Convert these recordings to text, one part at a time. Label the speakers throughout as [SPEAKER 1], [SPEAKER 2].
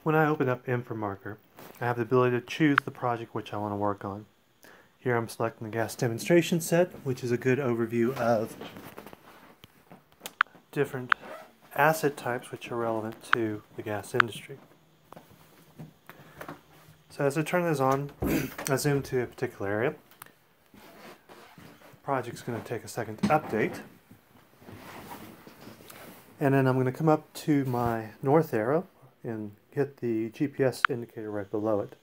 [SPEAKER 1] When I open up InfraMarker, I have the ability to choose the project which I want to work on. Here I'm selecting the gas demonstration set, which is a good overview of different asset types which are relevant to the gas industry. So as I turn this on, I zoom to a particular area. The project's going to take a second to update. And then I'm going to come up to my north arrow and hit the GPS indicator right below it.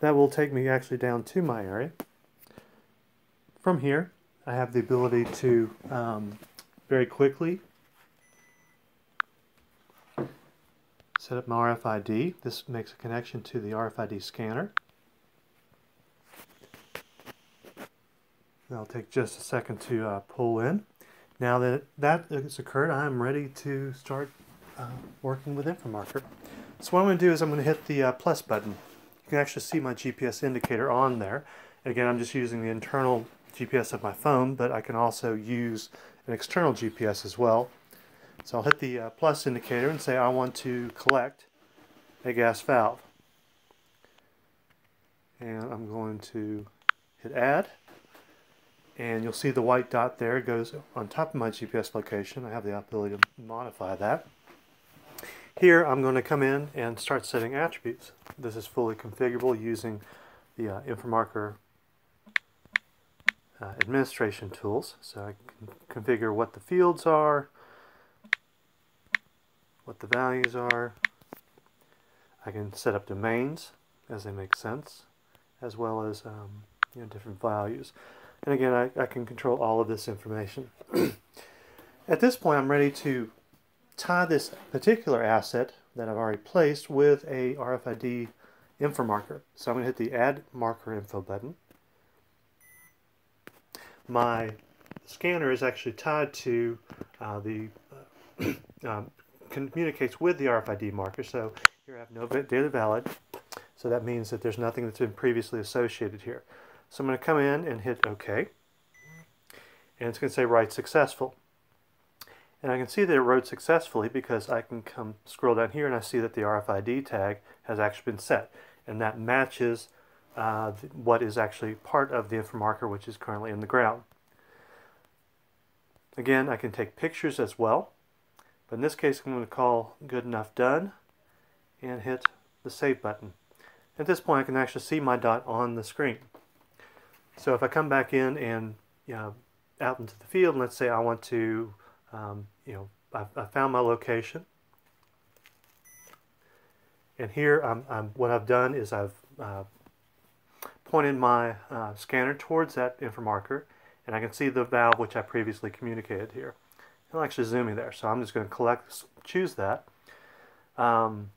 [SPEAKER 1] That will take me actually down to my area. From here, I have the ability to very quickly set up my RFID. This makes a connection to the RFID scanner. That'll take just a second to pull in. Now that that has occurred, I'm ready to start working with InfraMarker. So what I'm going to do is I'm going to hit the plus button. You can actually see my GPS indicator on there. Again, I'm just using the internal GPS of my phone, but I can also use an external GPS as well. So I'll hit the plus indicator and say I want to collect a gas valve. And I'm going to hit add. And you'll see the white dot there goes on top of my GPS location. I have the ability to modify that. Here I'm going to come in and start setting attributes. This is fully configurable using the InfraMarker administration tools. So I can configure what the fields are, what the values are. I can set up domains as they make sense, as well as different values. And again, I can control all of this information. At this point, I'm ready to tie this particular asset that I've already placed with a RFID InfraMarker. So I'm going to hit the Add Marker Info button. My scanner is actually tied to communicates with the RFID marker. So here I have no data valid. So that means that there's nothing that's been previously associated here. So I'm going to come in and hit OK. And it's going to say write successful. And I can see that it wrote successfully because I can come scroll down here and I see that the RFID tag has actually been set. And that matches what is actually part of the InfraMarker, which is currently in the ground. Again, I can take pictures as well. But in this case, I'm going to call good enough done and hit the save button. At this point, I can actually see my dot on the screen. So if I come back in and out into the field, and let's say I want to, I found my location, and here what I've done is I've pointed my scanner towards that InfraMarker, and I can see the valve which I previously communicated here. It'll actually zoom me there, so I'm just going to choose that. You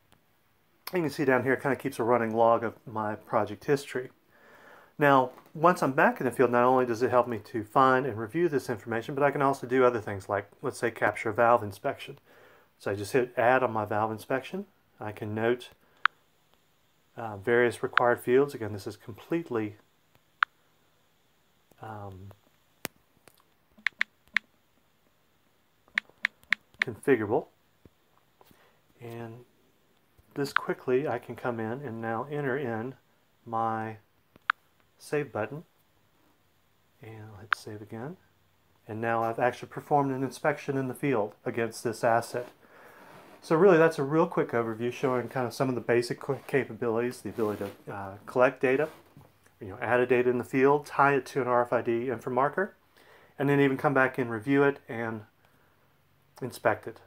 [SPEAKER 1] can see down here it kind of keeps a running log of my project history. Now, once I'm back in the field, not only does it help me to find and review this information, but I can also do other things like, let's say, capture a valve inspection. So I just hit add on my valve inspection. I can note various required fields. Again, this is completely configurable. And this quickly, I can come in and now enter in my save button, and I'll hit save again, and now I've actually performed an inspection in the field against this asset. So really that's a real quick overview showing kind of some of the basic capabilities, the ability to collect data, add a data in the field, tie it to an RFID InfraMarker, and then even come back and review it and inspect it.